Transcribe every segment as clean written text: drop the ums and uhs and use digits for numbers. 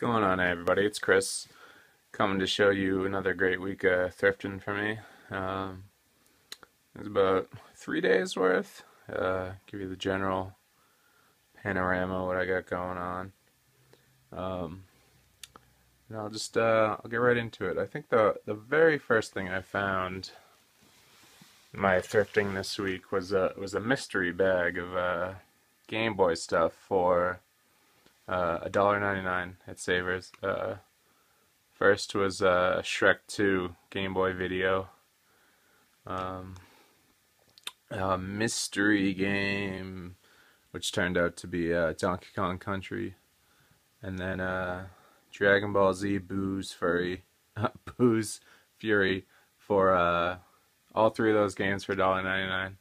going on, everybody? It's Chris coming to show you another great week of thrifting for me. It's about 3 days worth. Give you the general panorama of what I got going on. And I'll get right into it. I think the very first thing I found in my thrifting this week was a mystery bag of Game Boy stuff for $1.99 at Savers. First was Shrek 2 Game Boy video. A mystery game, which turned out to be Donkey Kong Country. And then Dragon Ball Z Boo's Fury for all three of those games for $1.99.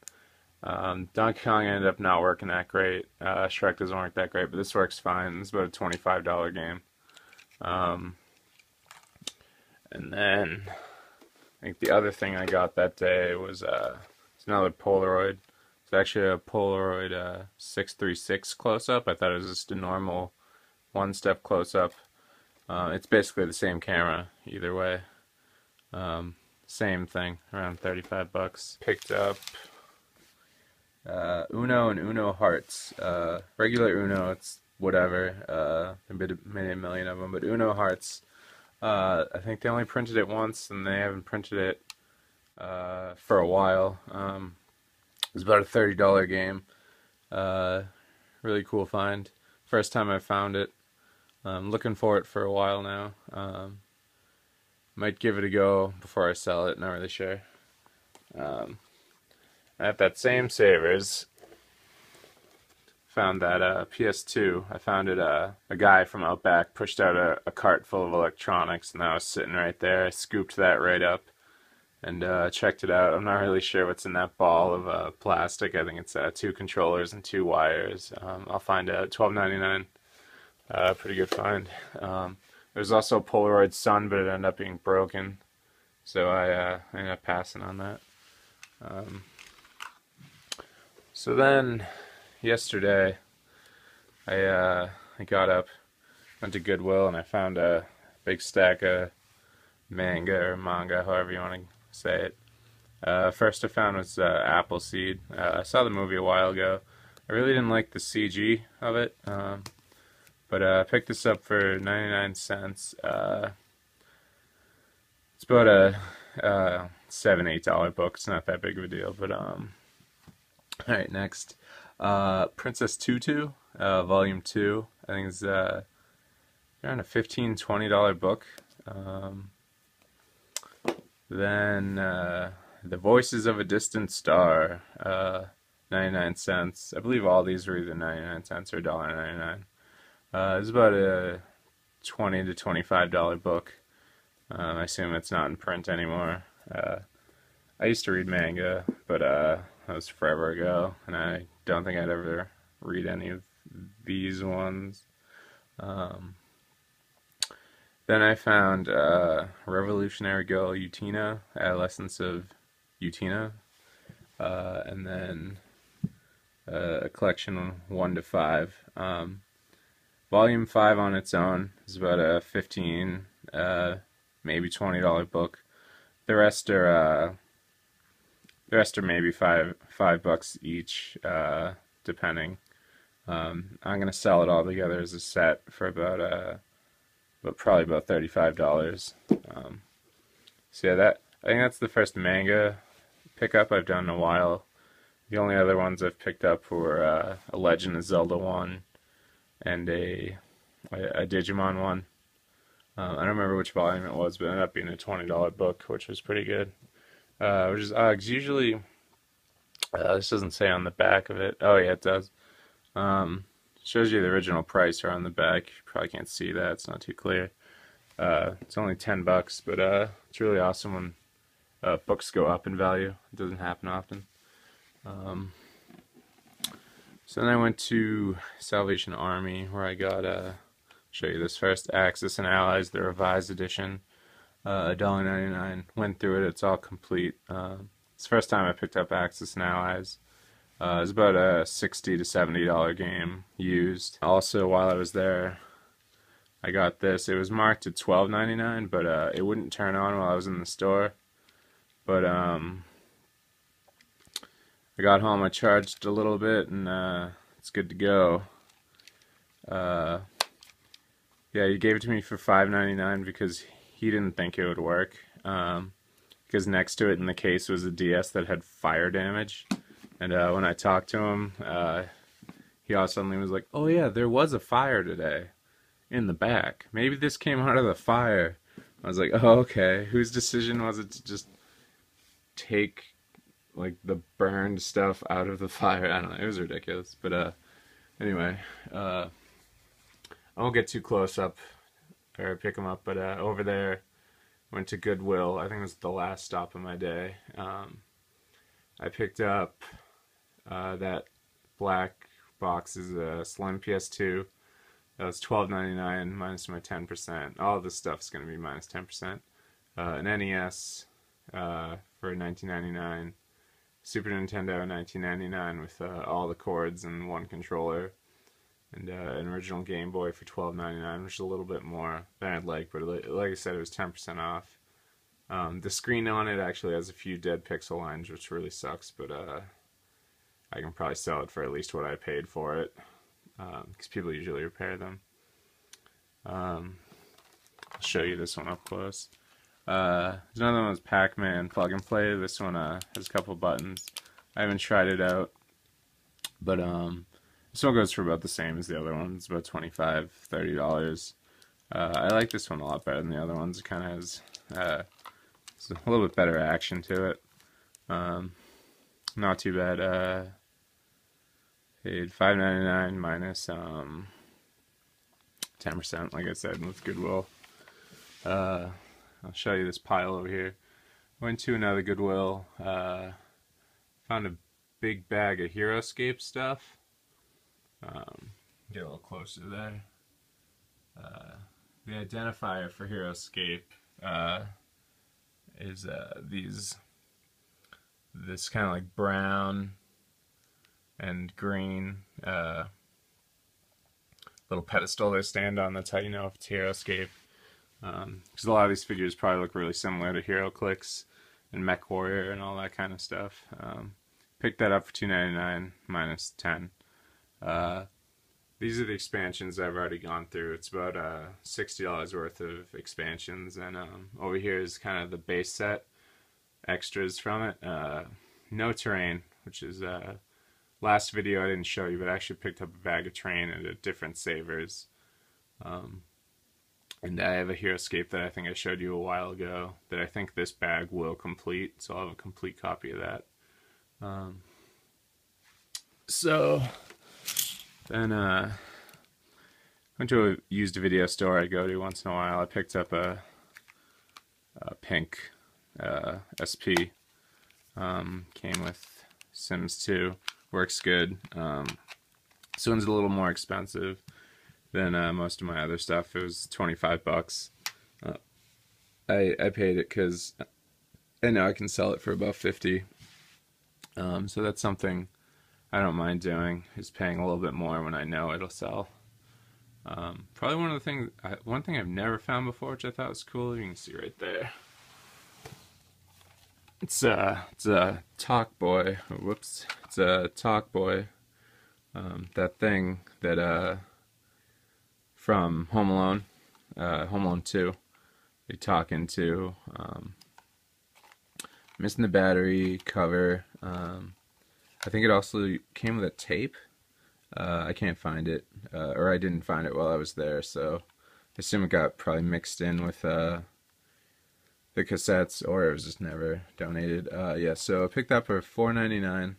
Donkey Kong ended up not working that great. Shrek doesn't work that great, but this works fine. It's about a $25 game. And then I think the other thing I got that day was it's another Polaroid. It's actually a Polaroid 636 close-up. I thought it was just a normal one-step close-up. It's basically the same camera either way. Same thing, around 35 bucks. Picked up Uno and Uno Hearts. Regular Uno, it's whatever. They made a million of them, but Uno Hearts, I think they only printed it once, and they haven't printed it for a while. It was about a $30 game. Really cool find. First time I found it. I'm looking for it for a while now. Might give it a go before I sell it, not really sure. At that same Savers, found that PS2. I found it, a guy from out back pushed out a cart full of electronics, and that was sitting right there. I scooped that right up and checked it out. I'm not really sure what's in that ball of plastic. I think it's 2 controllers and 2 wires. I'll find out. $12.99. Pretty good find. There's also a Polaroid Sun, but it ended up being broken, so I ended up passing on that. So then, yesterday, I got up, went to Goodwill, and I found a big stack of Manga, or Manga, however you want to say it. First I found was Appleseed. I saw the movie a while ago. I really didn't like the CG of it, but I picked this up for 99 cents. It's about a $7-8 book. It's not that big of a deal, but alright, next. Princess Tutu, Volume 2. I think it's around a $15-20 book. Then The Voices of a Distant Star, 99 cents. I believe all these were either 99 cents or $1.99. It's about a $20 to $25 book. I assume it's not in print anymore. I used to read Manga, but that was forever ago, and I don't think I'd ever read any of these ones. Then I found Revolutionary Girl Utena, Adolescence of Utena, and then a collection 1 to 5. Volume 5 on its own is about a $15, maybe $20 book. The rest are maybe five bucks each, depending. I'm gonna sell it all together as a set for probably about $35. So yeah, I think that's the first Manga pickup I've done in a while. The only other ones I've picked up were a Legend of Zelda one and a Digimon one. I don't remember which volume it was, but it ended up being a $20 book, which was pretty good. Which is odd, 'cause usually, this doesn't say on the back of it. Oh yeah, it does. Shows you the original price right on the back. You probably can't see that, it's not too clear. It's only 10 bucks, but it's really awesome when books go up in value. It doesn't happen often. So then I went to Salvation Army, where I got, show you this first, Axis and Allies, the revised edition, $1.99. Went through it, it's all complete. It's the first time I picked up Axis and Allies. It's about a $60 to $70 game used. Also, while I was there, I got this. It was marked at $12.99, but it wouldn't turn on while I was in the store. But I got home, I charged a little bit, and it's good to go. Yeah, he gave it to me for $5.99 because he didn't think it would work. Because next to it in the case was a DS that had fire damage. And when I talked to him, he all suddenly was like, "Oh yeah, there was a fire today in the back. Maybe this came out of the fire." I was like, "Oh, okay. Whose decision was it to just take like the burned stuff out of the fire?" I don't know. It was ridiculous. But anyway, I won't get too close up or pick them up. But over there, went to Goodwill. I think it was the last stop of my day. I picked up that black box is a Slim PS2. That was $12.99 minus my 10%. All of this stuff is going to be minus 10%. An NES for $19.99. Super Nintendo $19.99 with all the cords and one controller. And an original Game Boy for $12.99, which is a little bit more than I'd like, but like I said, it was 10% off. The screen on it actually has a few dead pixel lines, which really sucks, but I can probably sell it for at least what I paid for it, because people usually repair them. I'll show you this one up close. There's another one was Pac-Man Plug and Play. This one has a couple buttons. I haven't tried it out, but this one goes for about the same as the other one. It's about $25, $30. I like this one a lot better than the other ones. It kind of has it's a little bit better action to it. Not too bad. Paid $5.99 minus 10%, like I said, with Goodwill. I'll show you this pile over here. Went to another Goodwill. Found a big bag of Heroscape stuff. Get a little closer there. The identifier for Heroscape is this kind of like brown and green little pedestal they stand on. That's how you know if it's Heroscape. Because a lot of these figures probably look really similar to HeroClix and Mech Warrior and all that kind of stuff. Picked that up for $2.99 minus 10. These are the expansions I've already gone through. It's about $60 worth of expansions, and over here is kind of the base set extras from it. No terrain, which is last video I didn't show you, but I actually picked up a bag of terrain at different savers. And I have a Heroscape that I think I showed you a while ago that I think this bag will complete, so I'll have a complete copy of that. So then went to a used video store I go to once in a while. I picked up a pink SP. Came with Sims 2. Works good. This one's a little more expensive than most of my other stuff. It was $25. I paid it because I know I can sell it for about $50. So that's something I don't mind doing, is paying a little bit more when I know it'll sell. Probably one thing I've never found before, which I thought was cool. You can see right there. It's a Talk Boy. Whoops! It's a Talk Boy. That thing that from Home Alone, Home Alone 2. They talk into. Missing the battery cover. I think it also came with a tape. I can't find it, or I didn't find it while I was there, so I assume it got probably mixed in with the cassettes, or it was just never donated. Yeah, so I picked that up for $4.99.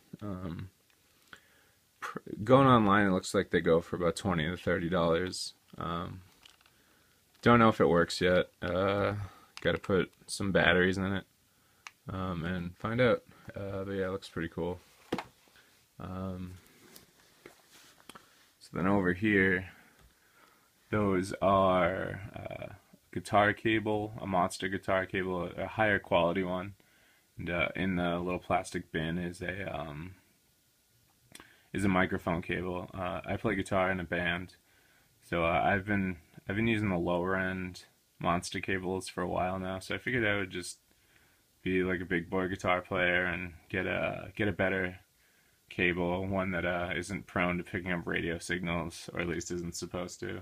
Going online, it looks like they go for about $20 to $30. Don't know if it works yet. Got to put some batteries in it and find out. But yeah, it looks pretty cool. So then over here, those are guitar cable, a Monster guitar cable, a higher quality one. And in the little plastic bin is a microphone cable. I play guitar in a band, So I've been using the lower end monster cables for a while now. So I figured I would just be like a big boy guitar player and get a better cable, one that isn't prone to picking up radio signals, or at least isn't supposed to.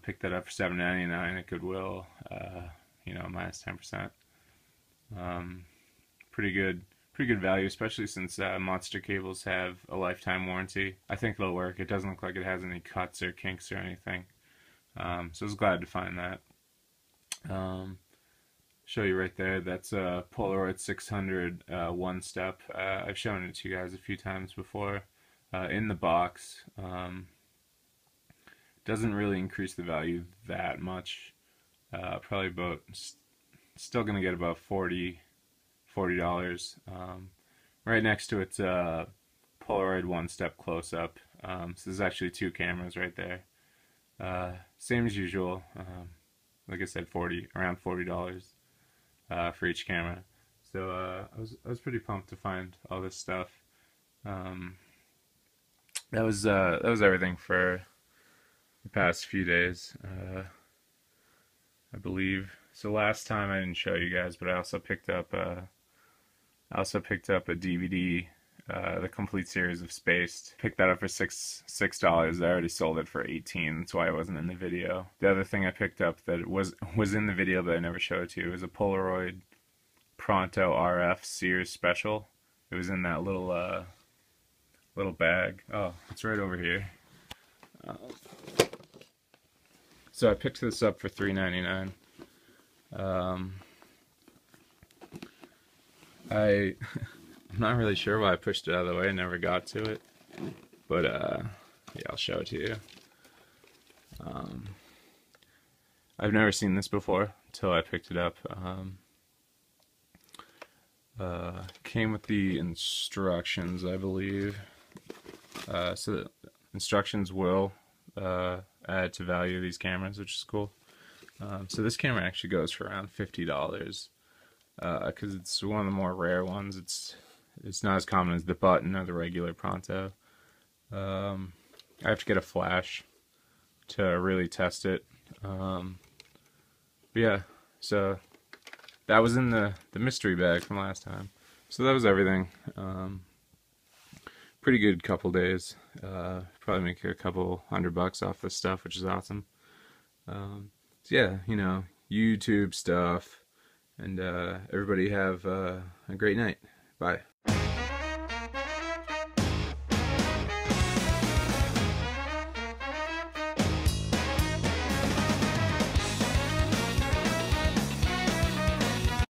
Picked that up for $7.99 at Goodwill. Minus 10%. Pretty good value, especially since monster cables have a lifetime warranty. I think they'll work. It doesn't look like it has any cuts or kinks or anything. So I was glad to find that. Show you right there. That's a Polaroid 600 one step. I've shown it to you guys a few times before. In the box, doesn't really increase the value that much. Probably about, still gonna get about $40. Right next to it's a Polaroid one step close up. So there's actually two cameras right there. Same as usual. Like I said, around $40 for each camera. So I was pretty pumped to find all this stuff. That was everything for the past few days, I believe. So last time I didn't show you guys, but I also picked up a DVD, the complete series of Spaced. Picked that up for $6. I already sold it for $18. That's why it wasn't in the video. The other thing I picked up that was in the video but I never showed it to you was a Polaroid Pronto RF Sears Special. It was in that little bag. Oh, it's right over here. So I picked this up for $3.99. I'm not really sure why I pushed it out of the way. I never got to it, but yeah, I'll show it to you. I've never seen this before until I picked it up. Came with the instructions, I believe. So the instructions will add to value of these cameras, which is cool. So this camera actually goes for around $50. Because it's one of the more rare ones. It's not as common as the button or the regular Pronto. I have to get a flash to really test it. But yeah, so that was in the mystery bag from last time. So that was everything. Pretty good couple days. Probably make a couple $100 off this stuff, which is awesome. So yeah, YouTube stuff. And everybody have a great night. Bye.